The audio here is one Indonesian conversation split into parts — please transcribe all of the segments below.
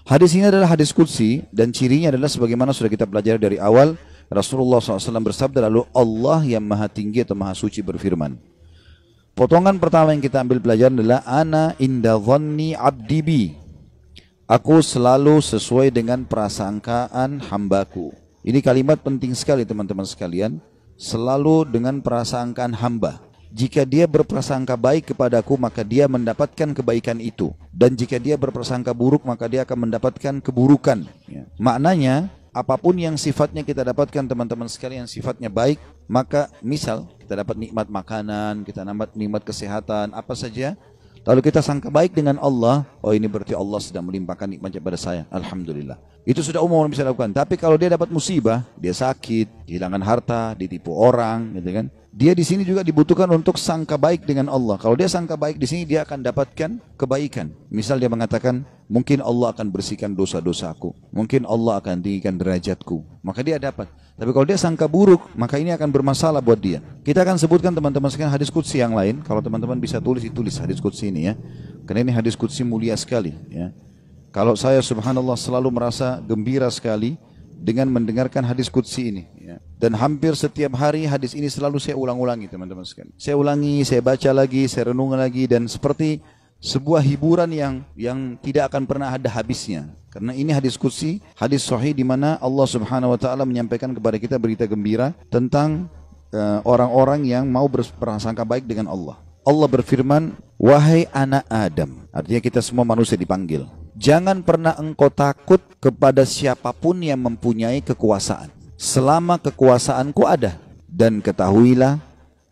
Hadis ini adalah hadis qudsi dan cirinya adalah sebagaimana sudah kita pelajari dari awal. Rasulullah SAW bersabda, lalu Allah yang maha tinggi atau maha suci berfirman. Potongan pertama yang kita ambil pelajaran adalah ana inda dhanni abdi bi. Aku selalu sesuai dengan prasangkaan hambaku. Ini kalimat penting sekali teman-teman sekalian. Selalu dengan prasangkaan hamba. Jika dia berprasangka baik kepadaku, maka dia mendapatkan kebaikan itu. Dan jika dia berprasangka buruk, maka dia akan mendapatkan keburukan. Maknanya, apapun yang sifatnya kita dapatkan teman-teman sekalian, sifatnya baik, maka misal kita dapat nikmat makanan, kita dapat nikmat kesehatan, apa saja. Lalu kita sangka baik dengan Allah, oh ini berarti Allah sedang melimpahkan nikmatnya pada saya. Alhamdulillah. Itu sudah umum orang bisa lakukan. Tapi kalau dia dapat musibah, dia sakit, kehilangan harta, ditipu orang, gitu kan. Dia di sini juga dibutuhkan untuk sangka baik dengan Allah. Kalau dia sangka baik di sini, dia akan dapatkan kebaikan. Misal dia mengatakan, mungkin Allah akan bersihkan dosa-dosaku, mungkin Allah akan tinggikan derajatku, maka dia dapat. Tapi kalau dia sangka buruk, maka ini akan bermasalah buat dia. Kita akan sebutkan teman-teman sekalian hadis qudsi yang lain. Kalau teman-teman bisa tulis, ditulis hadis qudsi ini ya. Karena ini hadis qudsi mulia sekali ya. Kalau saya subhanallah selalu merasa gembira sekali dengan mendengarkan hadis qudsi ini ya. Dan hampir setiap hari hadis ini selalu saya ulang-ulangi teman-teman sekalian. Saya ulangi, saya baca lagi, saya renung lagi, dan seperti sebuah hiburan yang tidak akan pernah ada habisnya. Karena ini hadis qudsi, hadis sahih di mana Allah Subhanahu wa taala menyampaikan kepada kita berita gembira tentang orang-orang yang mau berprasangka baik dengan Allah. Allah berfirman, wahai anak Adam, artinya kita semua manusia dipanggil. Jangan pernah engkau takut kepada siapapun yang mempunyai kekuasaan, selama kekuasaanku ada. Dan ketahuilah,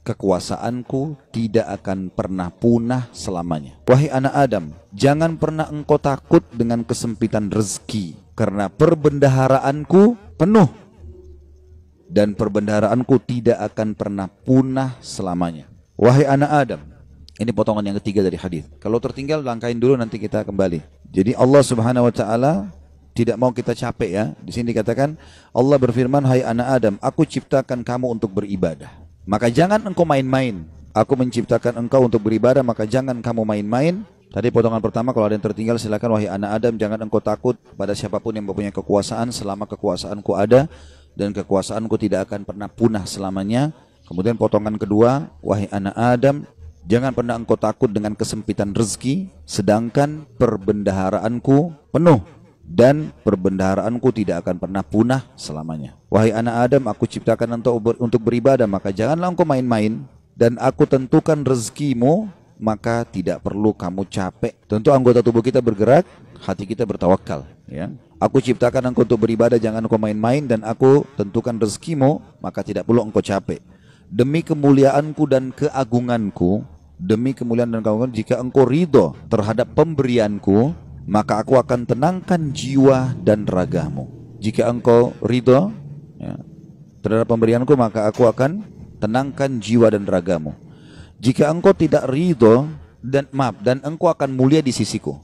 kekuasaanku tidak akan pernah punah selamanya. Wahai anak Adam, jangan pernah engkau takut dengan kesempitan rezeki, karena perbendaharaanku penuh. Dan perbendaharaanku tidak akan pernah punah selamanya. Wahai anak Adam, ini potongan yang ketiga dari hadis. Kalau tertinggal langkahin dulu, nanti kita kembali. Jadi Allah Subhanahu wa taala tidak mau kita capek ya. Di sini dikatakan Allah berfirman, hai anak Adam, aku ciptakan kamu untuk beribadah. Maka jangan engkau main-main. Aku menciptakan engkau untuk beribadah, maka jangan kamu main-main. Tadi potongan pertama, kalau ada yang tertinggal silakan. Wahai anak Adam, jangan engkau takut pada siapapun yang mempunyai kekuasaan, selama kekuasaanku ada, dan kekuasaanku tidak akan pernah punah selamanya. Kemudian potongan kedua, wahai anak Adam, jangan pernah engkau takut dengan kesempitan rezeki, sedangkan perbendaharaanku penuh. Dan perbendaharaanku tidak akan pernah punah selamanya. Wahai anak Adam, aku ciptakan untuk beribadah, maka janganlah engkau main-main. Dan aku tentukan rezekimu, maka tidak perlu kamu capek. Tentu anggota tubuh kita bergerak, hati kita bertawakal ya. Aku ciptakan engkau untuk beribadah, jangan engkau main-main. Dan aku tentukan rezekimu, maka tidak perlu engkau capek. Demi kemuliaanku dan keagunganku, demi kemuliaan dan keagungan, jika engkau ridho terhadap pemberianku, maka aku akan tenangkan jiwa dan ragamu. Jika engkau ridho ya, terhadap pemberianku, maka aku akan tenangkan jiwa dan ragamu. Jika engkau tidak ridho dan engkau akan mulia di sisiku.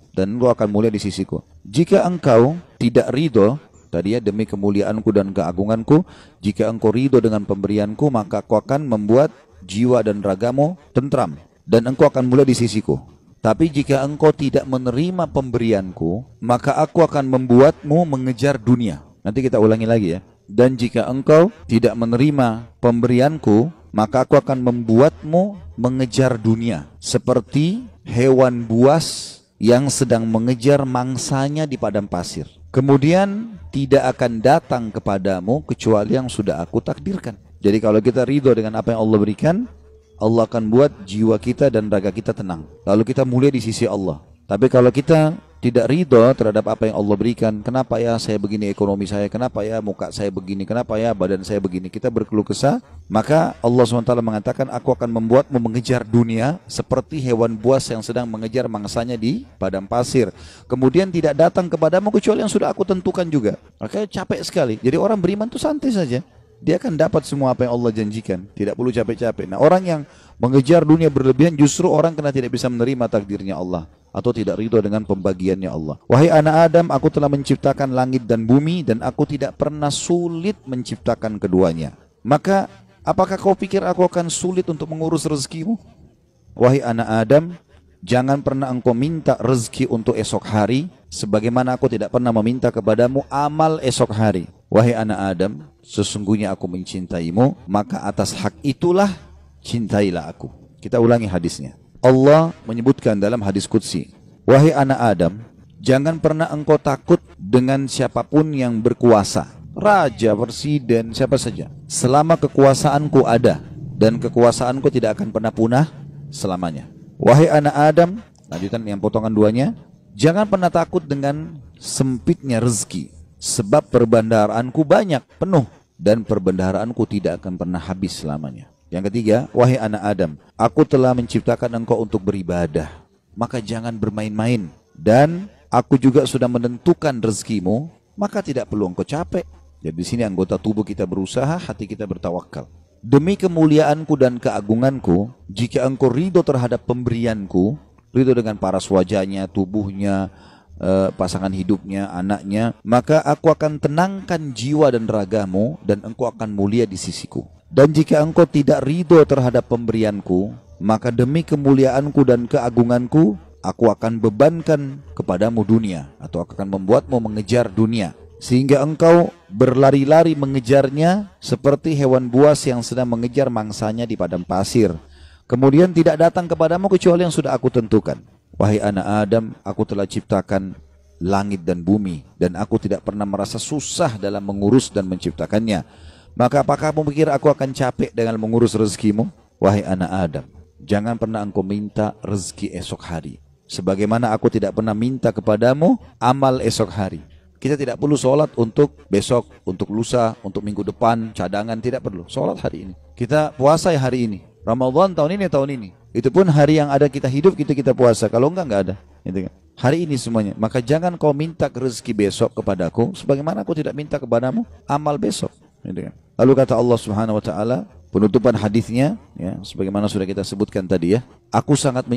Jika engkau tidak ridho, tadi ya, demi kemuliaanku dan keagunganku, jika engkau ridho dengan pemberianku, maka aku akan membuat jiwa dan ragamu tentram, dan engkau akan mulia di sisiku. Tapi jika engkau tidak menerima pemberianku, maka aku akan membuatmu mengejar dunia. Nanti kita ulangi lagi ya. Dan jika engkau tidak menerima pemberianku, maka aku akan membuatmu mengejar dunia. Seperti hewan buas yang sedang mengejar mangsanya di padang pasir. Kemudian tidak akan datang kepadamu kecuali yang sudah aku takdirkan. Jadi kalau kita ridho dengan apa yang Allah berikan, Allah akan buat jiwa kita dan raga kita tenang. Lalu kita mulia di sisi Allah. Tapi kalau kita tidak ridho terhadap apa yang Allah berikan, kenapa ya saya begini ekonomi saya, kenapa ya muka saya begini, kenapa ya badan saya begini, kita berkeluh kesah, maka Allah SWT mengatakan, aku akan membuatmu mengejar dunia seperti hewan buas yang sedang mengejar mangsanya di padang pasir. Kemudian tidak datang kepadamu kecuali yang sudah aku tentukan juga. Makanya capek sekali. Jadi orang beriman itu santai saja. Dia akan dapat semua apa yang Allah janjikan. Tidak perlu capek-capek. Nah, orang yang mengejar dunia berlebihan, justru orang karena tidak bisa menerima takdirnya Allah, atau tidak ridho dengan pembagiannya Allah. Wahai anak Adam, aku telah menciptakan langit dan bumi, dan aku tidak pernah sulit menciptakan keduanya. Maka apakah kau pikir aku akan sulit untuk mengurus rezekimu? Wahai anak Adam, jangan pernah engkau minta rezeki untuk esok hari, sebagaimana aku tidak pernah meminta kepadamu amal esok hari. Wahai anak Adam, sesungguhnya aku mencintaimu, maka atas hak itulah cintailah aku. Kita ulangi hadisnya. Allah menyebutkan dalam hadis qudsi, wahai anak Adam, jangan pernah engkau takut dengan siapapun yang berkuasa, raja, presiden, siapa saja, selama kekuasaanku ada, dan kekuasaanku tidak akan pernah punah selamanya. Wahai anak Adam, lanjutan yang potongan duanya, jangan pernah takut dengan sempitnya rezeki, sebab perbendaharaanku banyak, penuh, dan perbendaharaanku tidak akan pernah habis selamanya. Yang ketiga, wahai anak Adam, aku telah menciptakan engkau untuk beribadah, maka jangan bermain-main. Dan aku juga sudah menentukan rezekimu, maka tidak perlu engkau capek. Jadi di sini anggota tubuh kita berusaha, hati kita bertawakal. Demi kemuliaanku dan keagunganku, jika engkau ridho terhadap pemberianku, ridho dengan paras wajahnya, tubuhnya, pasangan hidupnya, anaknya, maka aku akan tenangkan jiwa dan ragamu, dan engkau akan mulia di sisiku. Dan jika engkau tidak ridho terhadap pemberianku, maka demi kemuliaanku dan keagunganku, aku akan bebankan kepadamu dunia, atau akan membuatmu mengejar dunia, sehingga engkau berlari-lari mengejarnya seperti hewan buas yang sedang mengejar mangsanya di padang pasir. Kemudian tidak datang kepadamu kecuali yang sudah aku tentukan. Wahai anak Adam, aku telah ciptakan langit dan bumi, dan aku tidak pernah merasa susah dalam mengurus dan menciptakannya. Maka apakah kamu pikir aku akan capek dengan mengurus rezekimu? Wahai anak Adam, jangan pernah engkau minta rezeki esok hari, sebagaimana aku tidak pernah minta kepadamu amal esok hari. Kita tidak perlu sholat untuk besok, untuk lusa, untuk minggu depan, cadangan, tidak perlu. Sholat hari ini. Kita puasa hari ini. Ramadan tahun ini. Itu pun hari yang ada kita hidup, kita puasa. Kalau enggak ada. Gitu kan? Hari ini semuanya. Maka jangan kau minta rezeki besok kepadaku, sebagaimana aku tidak minta kepadamu amal besok. Gitu kan? Lalu kata Allah Subhanahu Wa Taala, penutupan hadisnya, ya, sebagaimana sudah kita sebutkan tadi ya.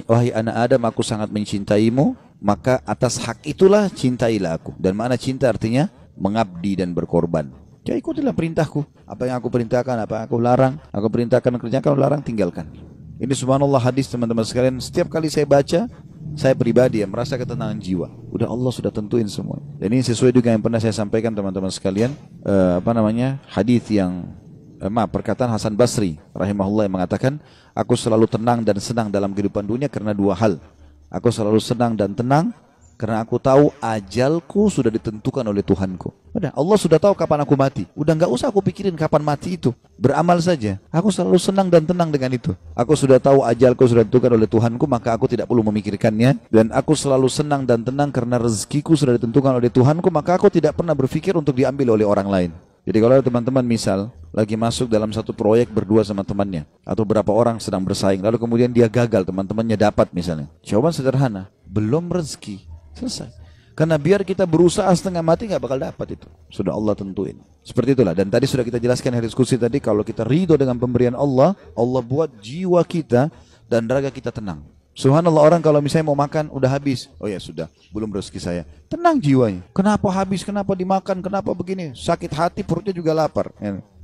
Wahai anak Adam, aku sangat mencintaimu, maka atas hak itulah cintailah aku. Dan makna cinta artinya mengabdi dan berkorban. Ya ikutilah perintahku. Apa yang aku perintahkan, apa yang aku larang, aku perintahkan kerjakan, larang tinggalkan. Ini subhanallah hadis teman-teman sekalian. Setiap kali saya baca, saya pribadi ya merasa ketenangan jiwa. Udah Allah sudah tentuin semua. Dan ini sesuai juga yang pernah saya sampaikan teman-teman sekalian. Hadis yang perkataan Hasan Basri rahimahullah yang mengatakan, aku selalu tenang dan senang dalam kehidupan dunia karena dua hal. Aku selalu senang dan tenang karena aku tahu ajalku sudah ditentukan oleh Tuhanku. Udah, Allah sudah tahu kapan aku mati. Udah nggak usah aku pikirin kapan mati itu. Beramal saja. Aku selalu senang dan tenang dengan itu. Aku sudah tahu ajalku sudah ditentukan oleh Tuhanku, maka aku tidak perlu memikirkannya. Dan aku selalu senang dan tenang karena rezekiku sudah ditentukan oleh Tuhanku, maka aku tidak pernah berpikir untuk diambil oleh orang lain. Jadi kalau teman-teman misal lagi masuk dalam satu proyek berdua sama temannya, atau berapa orang sedang bersaing, lalu kemudian dia gagal, teman-temannya dapat misalnya. Jawaban sederhana, belum rezeki. Selesai. Karena biar kita berusaha setengah mati nggak bakal dapat itu. Sudah Allah tentuin. Seperti itulah. Dan tadi sudah kita jelaskan di diskusi tadi, kalau kita ridho dengan pemberian Allah, Allah buat jiwa kita dan raga kita tenang. Subhanallah, orang kalau misalnya mau makan udah habis. Oh ya sudah, belum rezeki saya. Tenang jiwanya. Kenapa habis? Kenapa dimakan? Kenapa begini? Sakit hati, perutnya juga lapar.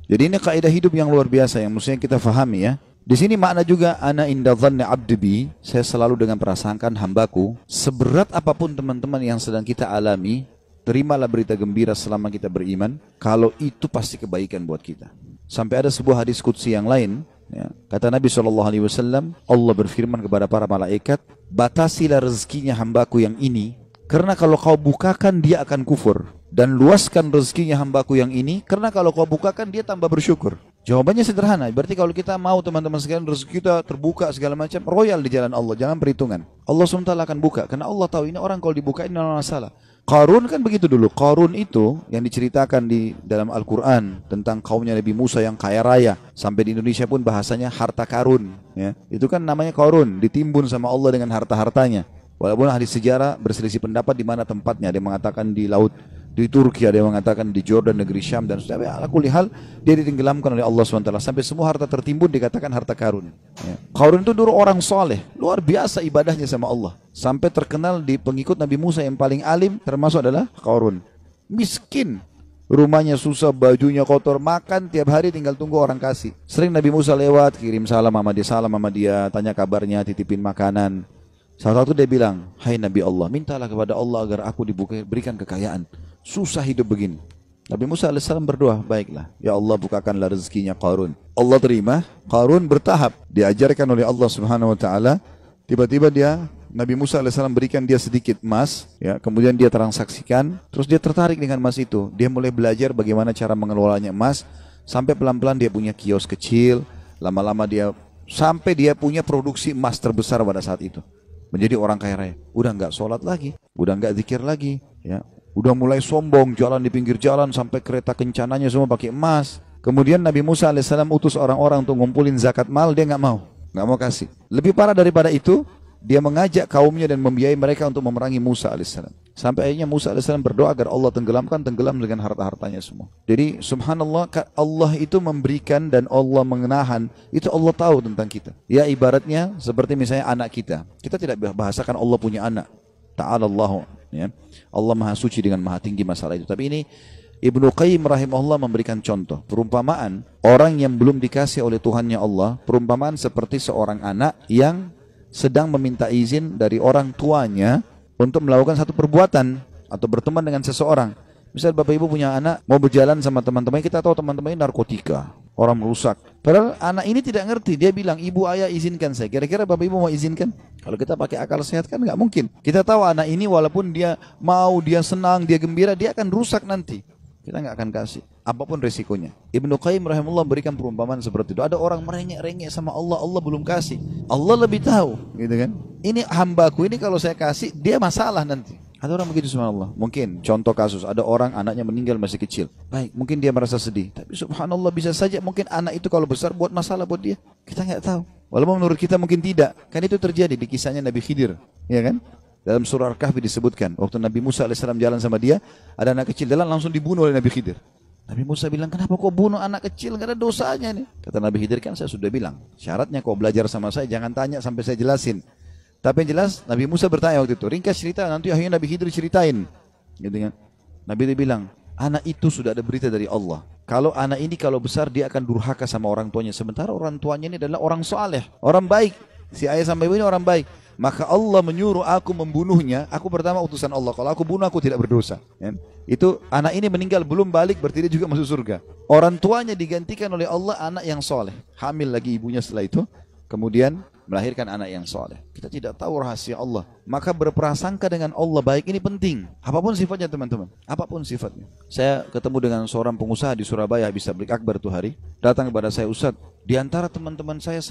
Jadi ini kaidah hidup yang luar biasa yang mestinya kita fahami ya. Di sini makna juga ana inda dhanni abdi bi, saya selalu dengan prasangkaan hambaku. Seberat apapun teman-teman yang sedang kita alami, terimalah berita gembira selama kita beriman, kalau itu pasti kebaikan buat kita. Sampai ada sebuah hadis qudsi yang lain, ya, kata Nabi SAW, Allah berfirman kepada para malaikat, batasilah rezekinya hambaku yang ini, karena kalau kau bukakan dia akan kufur. Dan luaskan rezekinya hambaku yang ini, karena kalau kau bukakan dia tambah bersyukur. Jawabannya sederhana. Berarti kalau kita mau teman-teman sekalian rezeki kita terbuka segala macam, royal di jalan Allah, jangan perhitungan. Allah SWT akan buka, karena Allah tahu ini orang kalau dibukain tidak masalah. Qarun kan begitu dulu. Qarun itu yang diceritakan di dalam Al-Quran tentang kaumnya Nabi Musa yang kaya raya. Sampai di Indonesia pun bahasanya harta karun. Ya. Itu kan namanya Qarun, ditimbun sama Allah dengan harta-hartanya. Walaupun ahli sejarah berselisih pendapat di mana tempatnya. Ada yang mengatakan di laut, di Turki, ada yang mengatakan di Jordan, negeri Syam, dan sebagainya. Ala kulli hal, dia ditenggelamkan oleh Allah SWT. Sampai semua harta tertimbun dikatakan harta karun. Ya. Qarun itu dulu orang soleh, luar biasa ibadahnya sama Allah. Sampai terkenal di pengikut Nabi Musa yang paling alim, termasuk adalah Qarun. Miskin, rumahnya susah, bajunya kotor, makan tiap hari tinggal tunggu orang kasih. Sering Nabi Musa lewat, kirim salam sama dia, tanya kabarnya, titipin makanan. Salah satu dia bilang, hai Nabi Allah, mintalah kepada Allah agar aku diberikan kekayaan. Susah hidup begini. Nabi Musa AS berdoa, baiklah, ya Allah bukakanlah rezekinya Qarun. Allah terima, Qarun bertahap. Diajarkan oleh Allah Subhanahu Wa Taala. Tiba-tiba Nabi Musa AS berikan dia sedikit emas, ya, kemudian dia transaksikan, terus dia tertarik dengan emas itu. Dia mulai belajar bagaimana cara mengelolanya emas, sampai pelan-pelan dia punya kios kecil, lama-lama sampai dia punya produksi emas terbesar pada saat itu. Menjadi orang kaya raya. Udah nggak sholat lagi, udah nggak zikir lagi, ya. Udah mulai sombong, jalan di pinggir jalan sampai kereta kencananya semua pakai emas. Kemudian Nabi Musa AS utus orang-orang untuk ngumpulin zakat mal, dia nggak mau kasih. Lebih parah daripada itu, dia mengajak kaumnya dan membiayai mereka untuk memerangi Musa AS. Sampai akhirnya Musa AS berdoa agar Allah tenggelam dengan harta-hartanya semua. Jadi subhanallah, Allah itu memberikan dan Allah menahan, itu Allah tahu tentang kita. Ya ibaratnya seperti misalnya anak kita. Kita tidak bahasakan Allah punya anak. Ta'ala Allah, ya. Allah maha suci dengan maha tinggi masalah itu. Tapi ini Ibnu Qayyim rahimahullah memberikan contoh. Perumpamaan orang yang belum dikasih oleh Tuhannya Allah, perumpamaan seperti seorang anak yang sedang meminta izin dari orang tuanya untuk melakukan satu perbuatan atau berteman dengan seseorang. Misal bapak ibu punya anak, mau berjalan sama teman-teman, kita tahu teman-teman ini narkotika, orang merusak. Padahal anak ini tidak ngerti, dia bilang, ibu ayah izinkan saya. Kira-kira bapak ibu mau izinkan? Kalau kita pakai akal sehat kan nggak mungkin. Kita tahu anak ini walaupun dia mau, dia senang, dia gembira, dia akan rusak nanti. Kita nggak akan kasih, apapun resikonya. Ibnu Qayyim rahimahullah berikan perumpamaan seperti itu. Ada orang merengek-rengek sama Allah, Allah belum kasih. Allah lebih tahu, gitu kan? Ini hambaku ini kalau saya kasih, dia masalah nanti. Ada orang begitu subhanallah. Mungkin contoh kasus, ada orang anaknya meninggal masih kecil. Baik, mungkin dia merasa sedih. Tapi subhanallah bisa saja mungkin anak itu kalau besar buat masalah buat dia. Kita nggak tahu. Walaupun menurut kita mungkin tidak. Kan itu terjadi di kisahnya Nabi Khidir, ya kan? Dalam surah Al-Kahfi disebutkan, waktu Nabi Musa AS jalan sama dia, ada anak kecil jalan langsung dibunuh oleh Nabi Khidir. Nabi Musa bilang, kenapa kau bunuh anak kecil? Gak ada dosanya nih. Kata Nabi Khidir, kan saya sudah bilang, syaratnya kau belajar sama saya, jangan tanya sampai saya jelasin. Tapi yang jelas, Nabi Musa bertanya waktu itu, ringkas cerita, nanti akhirnya Nabi Khidir ceritain. Gitu kan? Nabi Khidir bilang, anak itu sudah ada berita dari Allah. Kalau anak ini kalau besar, dia akan durhaka sama orang tuanya. Sementara orang tuanya ini adalah orang soleh, orang baik. Si ayah sampai ibu ini orang baik. Maka Allah menyuruh aku membunuhnya. Aku pertama utusan Allah. Kalau aku bunuh aku tidak berdosa, ya. Itu anak ini meninggal belum balik, berarti dia juga masuk surga. Orang tuanya digantikan oleh Allah anak yang soleh. Hamil lagi ibunya setelah itu, kemudian melahirkan anak yang soleh. Kita tidak tahu rahasia Allah. Maka berprasangka dengan Allah baik ini penting. Apapun sifatnya teman-teman, apapun sifatnya. Saya ketemu dengan seorang pengusaha di Surabaya habis tablik akbar tuh hari. Datang kepada saya, Ustaz, di antara teman-teman saya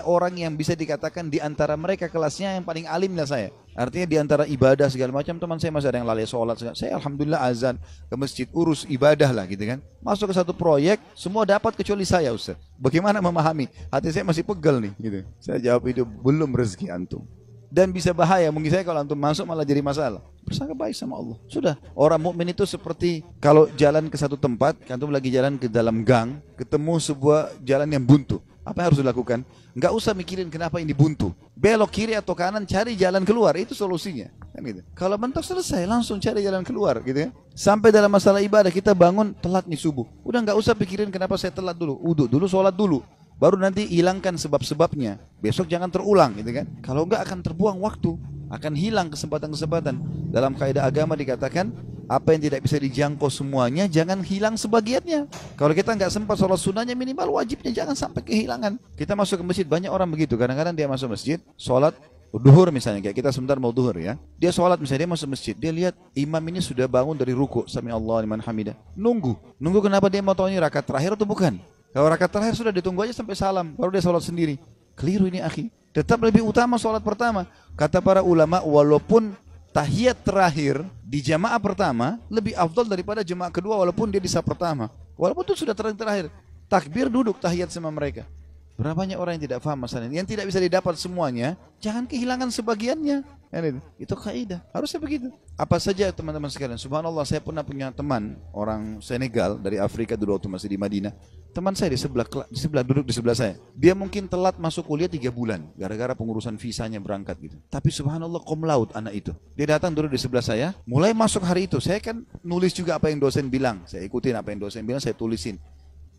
orang yang bisa dikatakan di antara mereka kelasnya yang paling alim lah saya. Artinya di antara ibadah segala macam, teman saya masih ada yang lalai sholat. Saya alhamdulillah azan ke masjid, urus ibadah lah gitu kan. Masuk ke satu proyek, semua dapat kecuali saya, Ustaz. Bagaimana memahami? Hati saya masih pegel nih gitu. Saya jawab, itu belum rezeki antum. Dan bisa bahaya, mungkin saya kalau antum masuk malah jadi masalah. Bersangka baik sama Allah. Sudah, orang mukmin itu seperti kalau jalan ke satu tempat, antum lagi jalan ke dalam gang, ketemu sebuah jalan yang buntu. Apa yang harus dilakukan? Enggak usah mikirin kenapa ini buntu. Belok kiri atau kanan, cari jalan keluar, itu solusinya. Kan gitu. Kalau mentok selesai, langsung cari jalan keluar gitu ya. Sampai dalam masalah ibadah, kita bangun telat nih subuh. Udah enggak usah pikirin kenapa saya telat dulu. Wudu dulu, sholat dulu. Baru nanti hilangkan sebab-sebabnya. Besok jangan terulang gitu kan. Kalau enggak akan terbuang waktu, akan hilang kesempatan-kesempatan. Dalam kaidah agama dikatakan, apa yang tidak bisa dijangkau semuanya, jangan hilang sebagiannya. Kalau kita nggak sempat sholat sunnahnya, minimal wajibnya jangan sampai kehilangan. Kita masuk ke masjid, banyak orang begitu. Kadang-kadang dia masuk masjid, sholat duhur misalnya, kayak kita sebentar mau duhur ya. Dia sholat misalnya, dia masuk masjid, dia lihat imam ini sudah bangun dari ruku, sami Allah liman hamidah. Nunggu kenapa dia mau tahu ini rakaat terakhir atau bukan? Kalau rakaat terakhir sudah ditunggu aja sampai salam, baru dia sholat sendiri. Keliru ini akhi. Tetap lebih utama sholat pertama. Kata para ulama, walaupun tahiyat terakhir di jamaah pertama lebih afdal daripada jamaah kedua walaupun dia di saf pertama. Walaupun itu sudah terakhir. Takbir duduk tahiyat sama mereka. Berapa banyak orang yang tidak paham masalah ini. Yang tidak bisa didapat semuanya, jangan kehilangan sebagiannya. Itu kaidah. Harusnya begitu. Apa saja teman-teman sekalian. Subhanallah, saya pernah punya teman orang Senegal dari Afrika dulu waktu masih di Madinah. Teman saya di sebelah duduk di sebelah saya. Dia mungkin telat masuk kuliah 3 bulan gara-gara pengurusan visanya berangkat gitu. Tapi subhanallah cum laude anak itu. Dia datang duduk di sebelah saya. Mulai masuk hari itu, saya kan nulis juga apa yang dosen bilang. Saya ikutin apa yang dosen bilang, saya tulisin.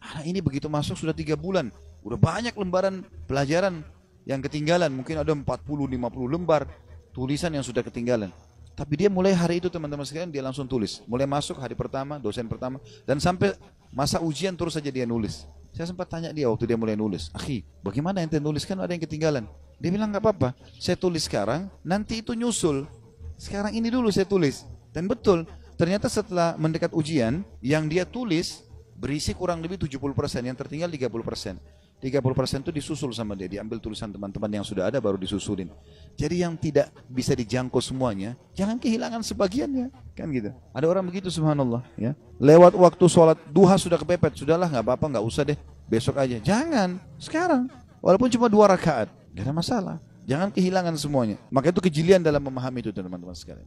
Anak ini begitu masuk sudah 3 bulan. Udah banyak lembaran pelajaran. Yang ketinggalan mungkin ada 40-50 lembar tulisan yang sudah ketinggalan. Tapi dia mulai hari itu teman-teman sekalian dia langsung tulis. Mulai masuk hari pertama, dosen pertama, dan sampai masa ujian terus saja dia nulis. Saya sempat tanya dia waktu dia mulai nulis, "Akhi, bagaimana ente nulis, kan ada yang ketinggalan?" Dia bilang, "Nggak apa-apa, saya tulis sekarang, nanti itu nyusul. Sekarang ini dulu saya tulis." Dan betul, ternyata setelah mendekat ujian, yang dia tulis berisi kurang lebih 70%, yang tertinggal 30%. 30% itu disusul sama dia, diambil tulisan teman-teman yang sudah ada baru disusulin. Jadi yang tidak bisa dijangkau semuanya, jangan kehilangan sebagiannya, kan gitu. Ada orang begitu, subhanallah, ya. Lewat waktu sholat duha sudah kepepet, sudahlah nggak apa-apa, nggak usah deh, besok aja. Jangan, sekarang. Walaupun cuma 2 rakaat, nggak ada masalah. Jangan kehilangan semuanya. Maka itu kejelian dalam memahami itu teman-teman sekalian.